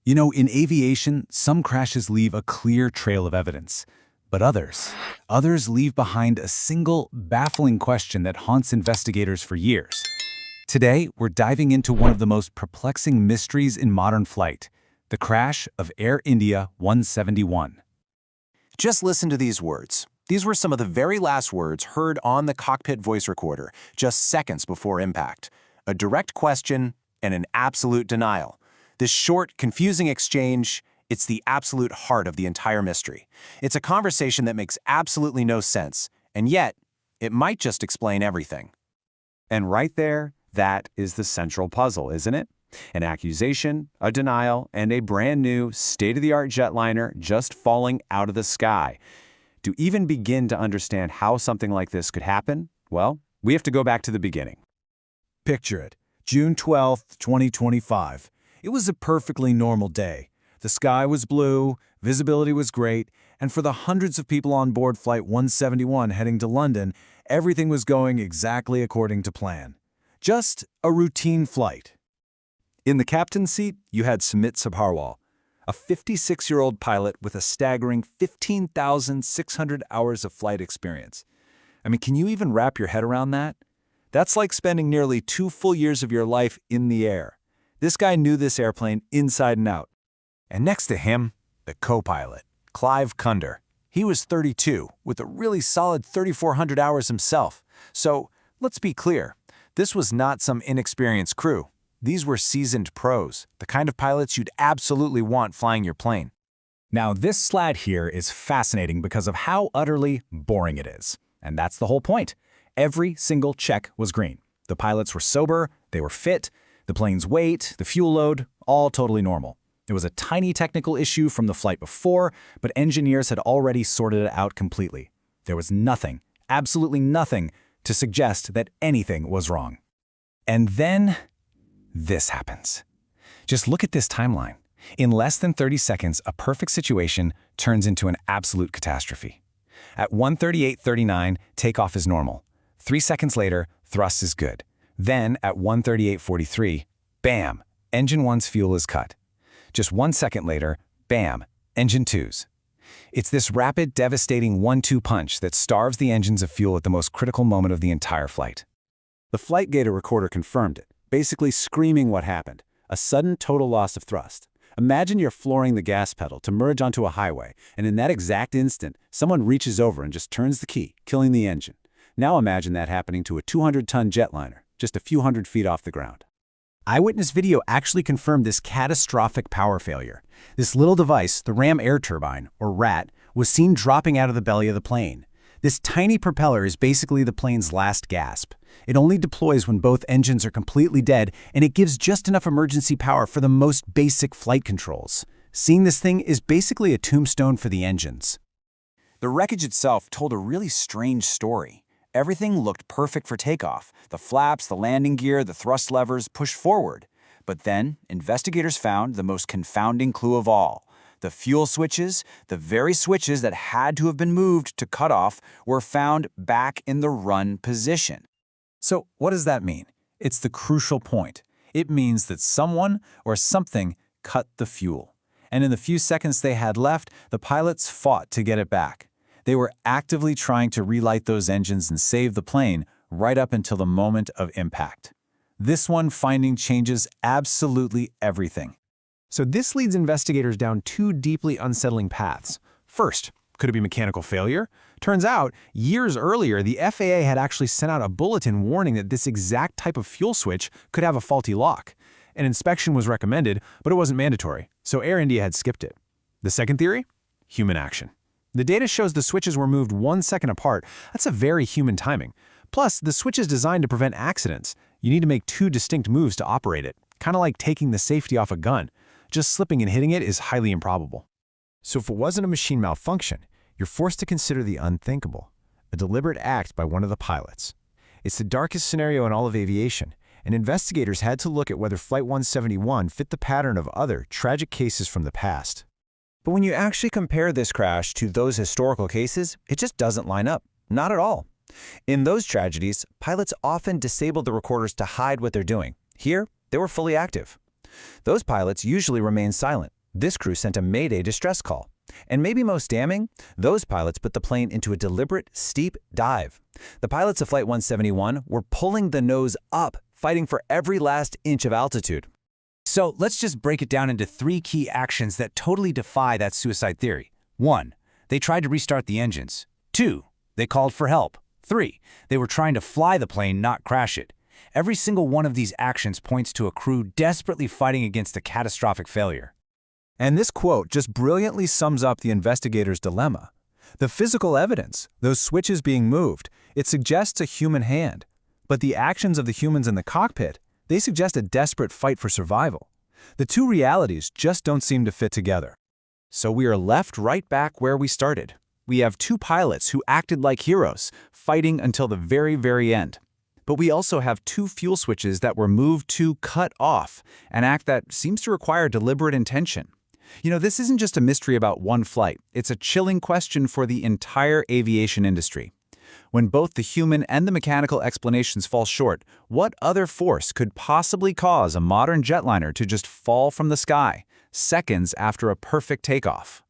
You know, in aviation, some crashes leave a clear trail of evidence. But others leave behind a single, baffling question that haunts investigators for years. Today, we're diving into one of the most perplexing mysteries in modern flight, the crash of Air India 171. Just listen to these words. These were some of the very last words heard on the cockpit voice recorder, just seconds before impact. A direct question and an absolute denial. This short, confusing exchange, it's the absolute heart of the entire mystery. It's a conversation that makes absolutely no sense, and yet, it might just explain everything. And right there, that is the central puzzle, isn't it? An accusation, a denial, and a brand new, state-of-the-art jetliner just falling out of the sky. To even begin to understand how something like this could happen, well, we have to go back to the beginning. Picture it, June 12th, 2025. It was a perfectly normal day. The sky was blue, visibility was great, and for the hundreds of people on board Flight 171 heading to London, everything was going exactly according to plan. Just a routine flight. In the captain's seat, you had Sumit Sabharwal, a 56-year-old pilot with a staggering 15,600 hours of flight experience. I mean, can you even wrap your head around that? That's like spending nearly 2 full years of your life in the air. This guy knew this airplane inside and out. And next to him, the co-pilot, Clive Cunder. He was 32, with a really solid 3,400 hours himself. So, let's be clear, this was not some inexperienced crew. These were seasoned pros, the kind of pilots you'd absolutely want flying your plane. Now, this slide here is fascinating because of how utterly boring it is. And that's the whole point. Every single check was green. The pilots were sober, they were fit, the plane's weight, the fuel load, all totally normal. It was a tiny technical issue from the flight before, but engineers had already sorted it out completely. There was nothing, absolutely nothing, to suggest that anything was wrong. And then, this happens. Just look at this timeline. In less than 30 seconds, a perfect situation turns into an absolute catastrophe. At 1:38:39, takeoff is normal. 3 seconds later, thrust is good. Then, at 1:38:43, bam, engine 1's fuel is cut. Just 1 second later, bam, engine 2's. It's this rapid, devastating 1-2 punch that starves the engines of fuel at the most critical moment of the entire flight. The flight data recorder confirmed it, basically screaming what happened, a sudden total loss of thrust. Imagine you're flooring the gas pedal to merge onto a highway, and in that exact instant, someone reaches over and just turns the key, killing the engine. Now imagine that happening to a 200-ton jetliner, just a few hundred feet off the ground. Eyewitness video actually confirmed this catastrophic power failure. This little device, the ram air turbine, or RAT, was seen dropping out of the belly of the plane. This tiny propeller is basically the plane's last gasp. It only deploys when both engines are completely dead, and it gives just enough emergency power for the most basic flight controls. Seeing this thing is basically a tombstone for the engines. The wreckage itself told a really strange story. Everything looked perfect for takeoff. The flaps, the landing gear, the thrust levers pushed forward. But then, investigators found the most confounding clue of all. The fuel switches, the very switches that had to have been moved to cut off, were found back in the run position. So, what does that mean? It's the crucial point. It means that someone or something cut the fuel. And in the few seconds they had left, the pilots fought to get it back. They were actively trying to relight those engines and save the plane right up until the moment of impact. This one finding changes absolutely everything. So this leads investigators down 2 deeply unsettling paths. First, could it be mechanical failure? Turns out, years earlier, the FAA had actually sent out a bulletin warning that this exact type of fuel switch could have a faulty lock. An inspection was recommended, but it wasn't mandatory, so Air India had skipped it. The second theory? Human action. The data shows the switches were moved 1 second apart. That's a very human timing. Plus, the switch is designed to prevent accidents. You need to make 2 distinct moves to operate it, kind of like taking the safety off a gun. Just slipping and hitting it is highly improbable. So if it wasn't a machine malfunction, you're forced to consider the unthinkable, a deliberate act by one of the pilots. It's the darkest scenario in all of aviation, and investigators had to look at whether Flight 171 fit the pattern of other tragic cases from the past. But when you actually compare this crash to those historical cases, it just doesn't line up. Not at all. In those tragedies, pilots often disabled the recorders to hide what they're doing. Here, they were fully active. Those pilots usually remain silent, This crew sent a Mayday distress call. And maybe most damning, those pilots put the plane into a deliberate, steep dive. The pilots of Flight 171 were pulling the nose up, fighting for every last inch of altitude. So let's just break it down into 3 key actions that totally defy that suicide theory. 1. They tried to restart the engines. 2. They called for help. 3. They were trying to fly the plane, not crash it. Every single one of these actions points to a crew desperately fighting against a catastrophic failure. And this quote just brilliantly sums up the investigators' dilemma. The physical evidence, those switches being moved, it suggests a human hand. But the actions of the humans in the cockpit, they suggest a desperate fight for survival. The two realities just don't seem to fit together. So we are left right back where we started. We have 2 pilots who acted like heroes, fighting until the very, very end. But we also have 2 fuel switches that were moved to cut off, an act that seems to require deliberate intention. You know, this isn't just a mystery about one flight. It's a chilling question for the entire aviation industry. When both the human and the mechanical explanations fall short, what other force could possibly cause a modern jetliner to just fall from the sky, seconds after a perfect takeoff?